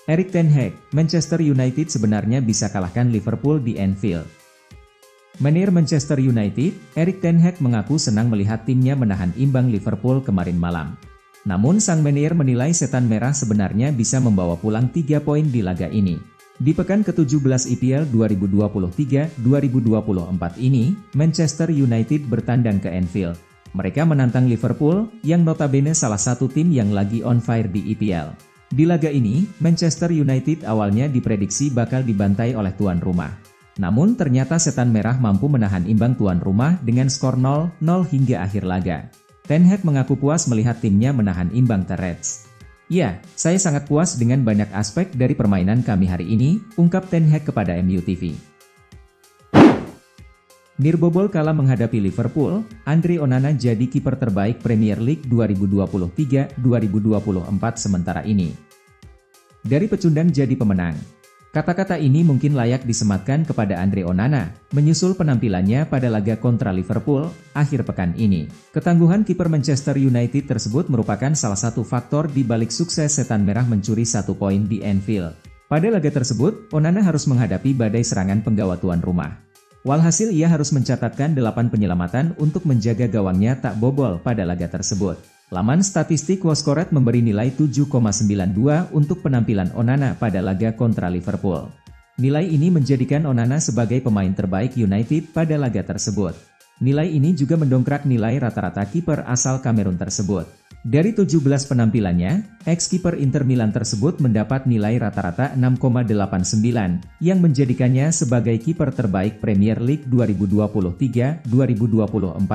Erik ten Hag, Manchester United sebenarnya bisa kalahkan Liverpool di Anfield. Manajer Manchester United, Erik ten Hag mengaku senang melihat timnya menahan imbang Liverpool kemarin malam. Namun sang manajer menilai setan merah sebenarnya bisa membawa pulang 3 poin di laga ini. Di pekan ke-17 EPL 2023-2024 ini, Manchester United bertandang ke Anfield. Mereka menantang Liverpool, yang notabene salah satu tim yang lagi on fire di EPL. Di laga ini, Manchester United awalnya diprediksi bakal dibantai oleh tuan rumah. Namun ternyata setan merah mampu menahan imbang tuan rumah dengan skor 0-0 hingga akhir laga. Ten Hag mengaku puas melihat timnya menahan imbang The Reds. "Ya, saya sangat puas dengan banyak aspek dari permainan kami hari ini," ungkap Ten Hag kepada MU TV. Nirbobol kalah menghadapi Liverpool, Andre Onana jadi kiper terbaik Premier League 2023-2024 sementara ini. Dari pecundang jadi pemenang. Kata-kata ini mungkin layak disematkan kepada Andre Onana, menyusul penampilannya pada laga kontra Liverpool, akhir pekan ini. Ketangguhan kiper Manchester United tersebut merupakan salah satu faktor di balik sukses setan merah mencuri 1 poin di Anfield. Pada laga tersebut, Onana harus menghadapi badai serangan penggawa tuan rumah. Walhasil ia harus mencatatkan 8 penyelamatan untuk menjaga gawangnya tak bobol pada laga tersebut. Laman statistik WhoScored memberi nilai 7,92 untuk penampilan Onana pada laga kontra Liverpool. Nilai ini menjadikan Onana sebagai pemain terbaik United pada laga tersebut. Nilai ini juga mendongkrak nilai rata-rata kiper asal Kamerun tersebut. Dari 17 penampilannya, ex-kiper Inter Milan tersebut mendapat nilai rata-rata 6,89, yang menjadikannya sebagai kiper terbaik Premier League 2023-2024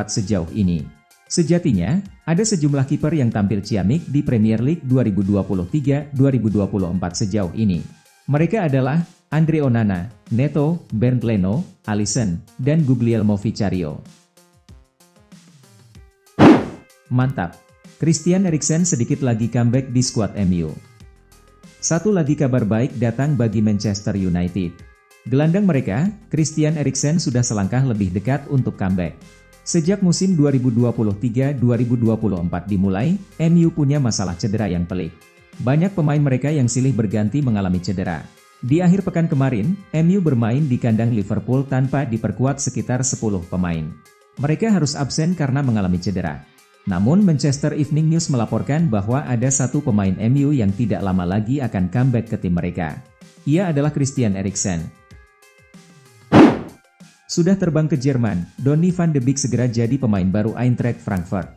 sejauh ini. Sejatinya, ada sejumlah kiper yang tampil ciamik di Premier League 2023-2024 sejauh ini. Mereka adalah Andre Onana, Neto, Bernd Leno, Alisson, dan Guglielmo Vicario. Mantap! Christian Eriksen sedikit lagi comeback di skuad MU. Satu lagi kabar baik datang bagi Manchester United. Gelandang mereka, Christian Eriksen sudah selangkah lebih dekat untuk comeback. Sejak musim 2023-2024 dimulai, MU punya masalah cedera yang pelik. Banyak pemain mereka yang silih berganti mengalami cedera. Di akhir pekan kemarin, MU bermain di kandang Liverpool tanpa diperkuat sekitar 10 pemain. Mereka harus absen karena mengalami cedera. Namun Manchester Evening News melaporkan bahwa ada satu pemain MU yang tidak lama lagi akan comeback ke tim mereka. Ia adalah Christian Eriksen. Sudah terbang ke Jerman, Donny van de Beek segera jadi pemain baru Eintracht Frankfurt.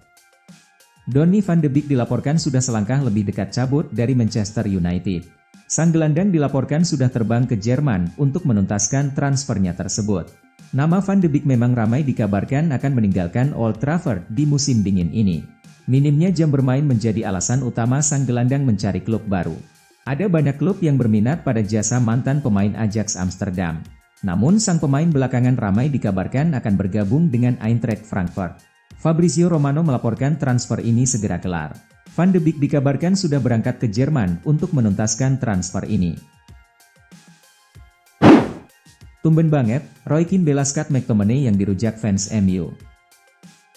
Donny van de Beek dilaporkan sudah selangkah lebih dekat cabut dari Manchester United. Sang gelandang dilaporkan sudah terbang ke Jerman untuk menuntaskan transfernya tersebut. Nama Van de Beek memang ramai dikabarkan akan meninggalkan Old Trafford di musim dingin ini. Minimnya jam bermain menjadi alasan utama sang gelandang mencari klub baru. Ada banyak klub yang berminat pada jasa mantan pemain Ajax Amsterdam. Namun sang pemain belakangan ramai dikabarkan akan bergabung dengan Eintracht Frankfurt. Fabrizio Romano melaporkan transfer ini segera kelar. Van de Beek dikabarkan sudah berangkat ke Jerman untuk menuntaskan transfer ini. Tumben banget, Roy Keane bela Scott McTominay yang dirujak fans MU.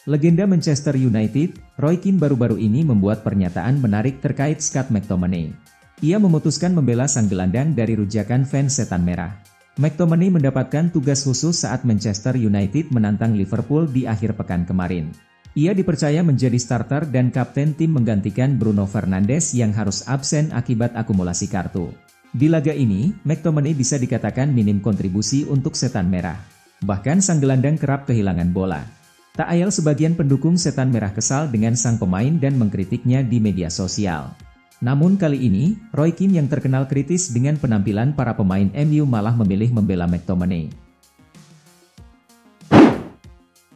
Legenda Manchester United, Roy Keane baru-baru ini membuat pernyataan menarik terkait Scott McTominay. Ia memutuskan membela sang gelandang dari rujakan fans setan merah. McTominay mendapatkan tugas khusus saat Manchester United menantang Liverpool di akhir pekan kemarin. Ia dipercaya menjadi starter dan kapten tim menggantikan Bruno Fernandes yang harus absen akibat akumulasi kartu. Di laga ini, McTominay bisa dikatakan minim kontribusi untuk setan merah. Bahkan sang gelandang kerap kehilangan bola. Tak ayal sebagian pendukung setan merah kesal dengan sang pemain dan mengkritiknya di media sosial. Namun kali ini, Roy Keane yang terkenal kritis dengan penampilan para pemain MU malah memilih membela McTominay.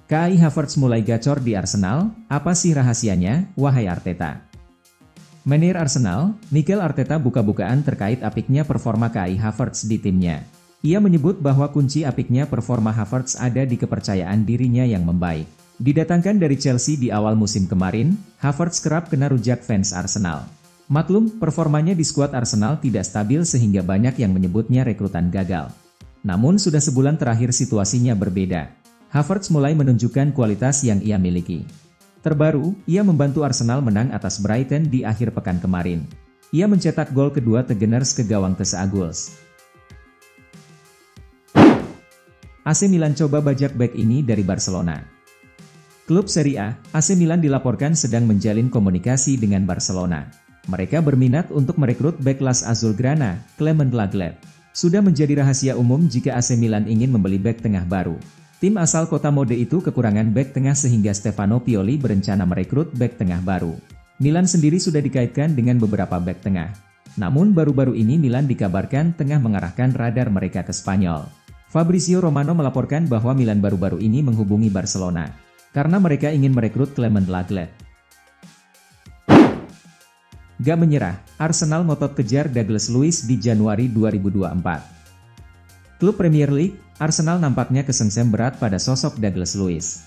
Kai Havertz mulai gacor di Arsenal, apa sih rahasianya, wahai Arteta? Manajer Arsenal, Mikel Arteta buka-bukaan terkait apiknya performa Kai Havertz di timnya. Ia menyebut bahwa kunci apiknya performa Havertz ada di kepercayaan dirinya yang membaik. Didatangkan dari Chelsea di awal musim kemarin, Havertz kerap kena rujak fans Arsenal. Maklum, performanya di skuad Arsenal tidak stabil sehingga banyak yang menyebutnya rekrutan gagal. Namun sudah sebulan terakhir situasinya berbeda. Havertz mulai menunjukkan kualitas yang ia miliki. Terbaru, ia membantu Arsenal menang atas Brighton di akhir pekan kemarin. Ia mencetak gol kedua The Gunners ke gawang The Seagulls. AC Milan coba bajak bek ini dari Barcelona. Klub Serie A, AC Milan dilaporkan sedang menjalin komunikasi dengan Barcelona. Mereka berminat untuk merekrut bek Las Azulgrana, Clement Lenglet. Sudah menjadi rahasia umum jika AC Milan ingin membeli bek tengah baru. Tim asal kota mode itu kekurangan bek tengah sehingga Stefano Pioli berencana merekrut bek tengah baru. Milan sendiri sudah dikaitkan dengan beberapa bek tengah. Namun baru-baru ini Milan dikabarkan tengah mengarahkan radar mereka ke Spanyol. Fabrizio Romano melaporkan bahwa Milan baru-baru ini menghubungi Barcelona karena mereka ingin merekrut Clement Lenglet. Gak menyerah, Arsenal ngotot kejar Douglas Luiz di Januari 2024. Klub Premier League, Arsenal nampaknya kesengsem berat pada sosok Douglas Luiz.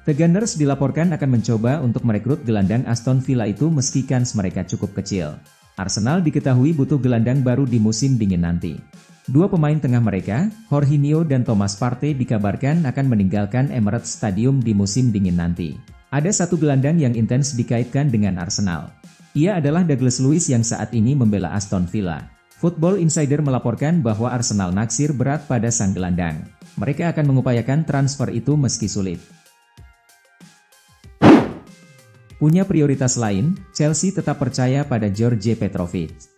The Gunners dilaporkan akan mencoba untuk merekrut gelandang Aston Villa itu meski kans mereka cukup kecil. Arsenal diketahui butuh gelandang baru di musim dingin nanti. Dua pemain tengah mereka, Jorginho dan Thomas Partey dikabarkan akan meninggalkan Emirates Stadium di musim dingin nanti. Ada satu gelandang yang intens dikaitkan dengan Arsenal. Ia adalah Douglas Luiz yang saat ini membela Aston Villa. Football Insider melaporkan bahwa Arsenal naksir berat pada sang gelandang. Mereka akan mengupayakan transfer itu meski sulit. Punya prioritas lain, Chelsea tetap percaya pada George Petrovic.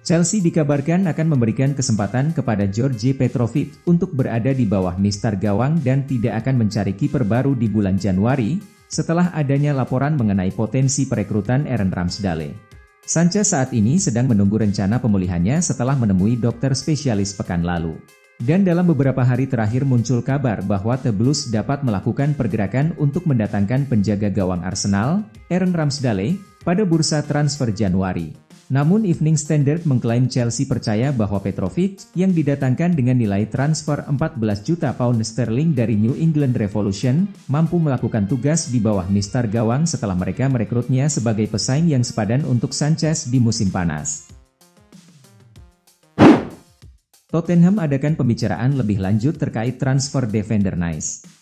Chelsea dikabarkan akan memberikan kesempatan kepada George Petrovic untuk berada di bawah mistar gawang dan tidak akan mencari kiper baru di bulan Januari, setelah adanya laporan mengenai potensi perekrutan Aaron Ramsdale. Sanchez saat ini sedang menunggu rencana pemulihannya setelah menemui dokter spesialis pekan lalu. Dan dalam beberapa hari terakhir muncul kabar bahwa The Blues dapat melakukan pergerakan untuk mendatangkan penjaga gawang Arsenal, Aaron Ramsdale, pada bursa transfer Januari. Namun Evening Standard mengklaim Chelsea percaya bahwa Petrovic, yang didatangkan dengan nilai transfer 14 juta pound sterling dari New England Revolution, mampu melakukan tugas di bawah mistar gawang setelah mereka merekrutnya sebagai pesaing yang sepadan untuk Sanchez di musim panas. Tottenham adakan pembicaraan lebih lanjut terkait transfer defender Nice.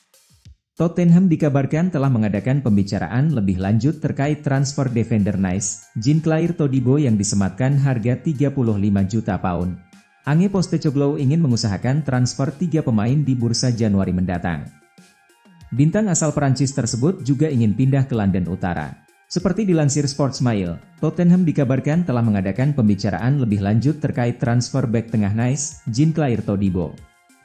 Tottenham dikabarkan telah mengadakan pembicaraan lebih lanjut terkait transfer defender Nice, Jean-Claire Todibo yang disematkan harga 35 juta pound. Ange Postecoglou ingin mengusahakan transfer 3 pemain di bursa Januari mendatang. Bintang asal Perancis tersebut juga ingin pindah ke London Utara. Seperti dilansir Sportsmail, Tottenham dikabarkan telah mengadakan pembicaraan lebih lanjut terkait transfer bek tengah Nice, Jean-Claire Todibo.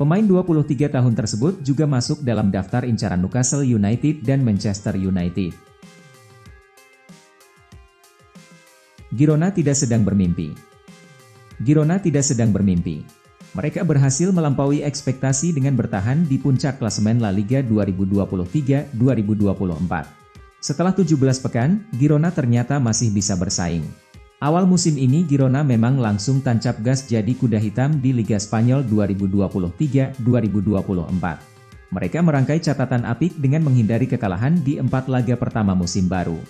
Pemain 23 tahun tersebut juga masuk dalam daftar incaran Newcastle United dan Manchester United. Girona tidak sedang bermimpi. Girona tidak sedang bermimpi. Mereka berhasil melampaui ekspektasi dengan bertahan di puncak klasemen La Liga 2023-2024. Setelah 17 pekan, Girona ternyata masih bisa bersaing. Awal musim ini Girona memang langsung tancap gas jadi kuda hitam di Liga Spanyol 2023-2024. Mereka merangkai catatan apik dengan menghindari kekalahan di 4 laga pertama musim baru.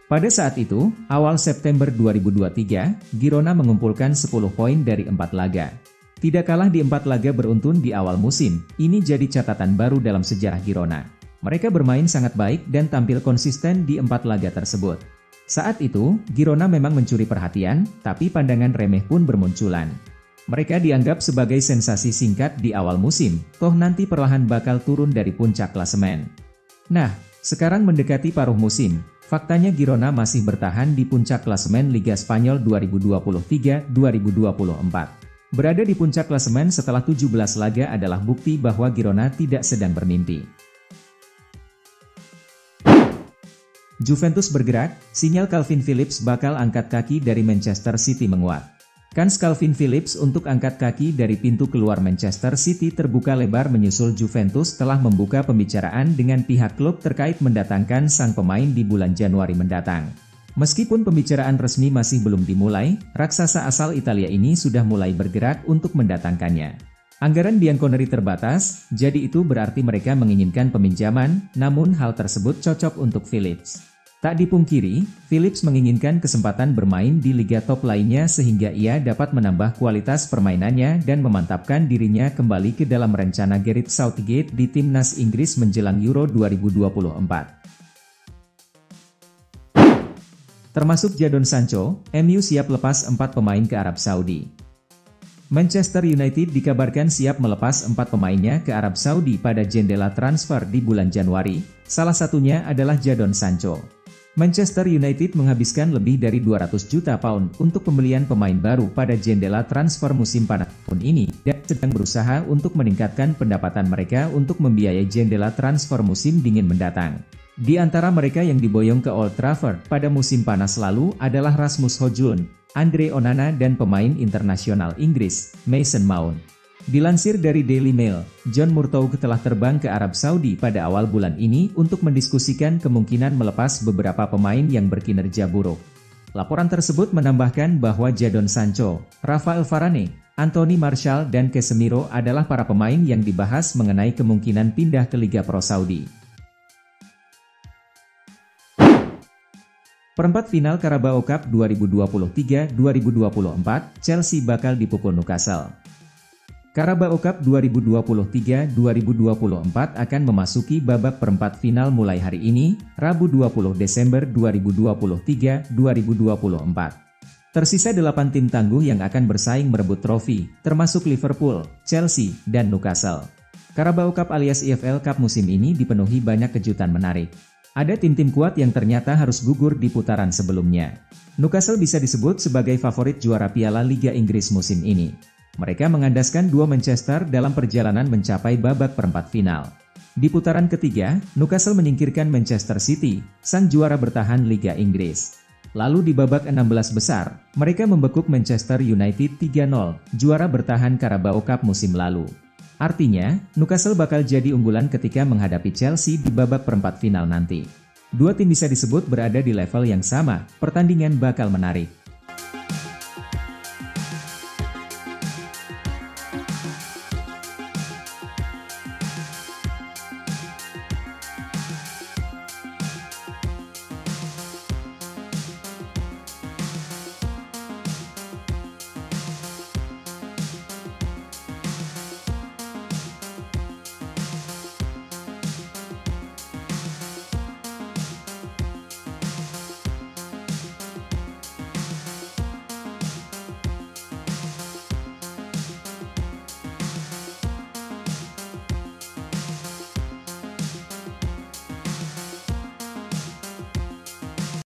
Pada saat itu, awal September 2023, Girona mengumpulkan 10 poin dari 4 laga. Tidak kalah di 4 laga beruntun di awal musim, ini jadi catatan baru dalam sejarah Girona. Mereka bermain sangat baik dan tampil konsisten di 4 laga tersebut. Saat itu, Girona memang mencuri perhatian, tapi pandangan remeh pun bermunculan. Mereka dianggap sebagai sensasi singkat di awal musim, toh nanti perlahan bakal turun dari puncak klasemen. Nah, sekarang mendekati paruh musim, faktanya Girona masih bertahan di puncak klasemen Liga Spanyol 2023-2024. Berada di puncak klasemen setelah 17 laga adalah bukti bahwa Girona tidak sedang bermimpi. Juventus bergerak, sinyal Calvin Phillips bakal angkat kaki dari Manchester City menguat. Kans Calvin Phillips untuk angkat kaki dari pintu keluar Manchester City terbuka lebar menyusul Juventus telah membuka pembicaraan dengan pihak klub terkait mendatangkan sang pemain di bulan Januari mendatang. Meskipun pembicaraan resmi masih belum dimulai, raksasa asal Italia ini sudah mulai bergerak untuk mendatangkannya. Anggaran Bianconeri terbatas, jadi itu berarti mereka menginginkan peminjaman, namun hal tersebut cocok untuk Phillips. Tak dipungkiri, Phillips menginginkan kesempatan bermain di liga top lainnya sehingga ia dapat menambah kualitas permainannya dan memantapkan dirinya kembali ke dalam rencana Gareth Southgate di timnas Inggris menjelang Euro 2024. termasuk Jadon Sancho. MU siap lepas 4 pemain ke Arab Saudi. Manchester United dikabarkan siap melepas 4 pemainnya ke Arab Saudi pada jendela transfer di bulan Januari, salah satunya adalah Jadon Sancho. Manchester United menghabiskan lebih dari 200 juta pound untuk pembelian pemain baru pada jendela transfer musim panas tahun ini dan sedang berusaha untuk meningkatkan pendapatan mereka untuk membiayai jendela transfer musim dingin mendatang. Di antara mereka yang diboyong ke Old Trafford pada musim panas lalu adalah Rasmus Højlund, Andre Onana dan pemain internasional Inggris, Mason Mount. Dilansir dari Daily Mail, John Murtough telah terbang ke Arab Saudi pada awal bulan ini untuk mendiskusikan kemungkinan melepas beberapa pemain yang berkinerja buruk. Laporan tersebut menambahkan bahwa Jadon Sancho, Rafael Varane, Anthony Martial dan Casemiro adalah para pemain yang dibahas mengenai kemungkinan pindah ke Liga Pro Saudi. Perempat final Carabao Cup 2023-2024, Chelsea bakal dipukul Newcastle. Carabao Cup 2023-2024 akan memasuki babak perempat final mulai hari ini, Rabu 20 Desember 2023-2024. Tersisa 8 tim tangguh yang akan bersaing merebut trofi, termasuk Liverpool, Chelsea, dan Newcastle. Carabao Cup alias EFL Cup musim ini dipenuhi banyak kejutan menarik. Ada tim-tim kuat yang ternyata harus gugur di putaran sebelumnya. Newcastle bisa disebut sebagai favorit juara Piala Liga Inggris musim ini. Mereka mengandaskan dua Manchester dalam perjalanan mencapai babak perempat final. Di putaran ketiga, Newcastle menyingkirkan Manchester City, sang juara bertahan Liga Inggris. Lalu di babak 16 besar, mereka membekuk Manchester United 3-0, juara bertahan Carabao Cup musim lalu. Artinya, Newcastle bakal jadi unggulan ketika menghadapi Chelsea di babak perempat final nanti. Dua tim bisa disebut berada di level yang sama, pertandingan bakal menarik.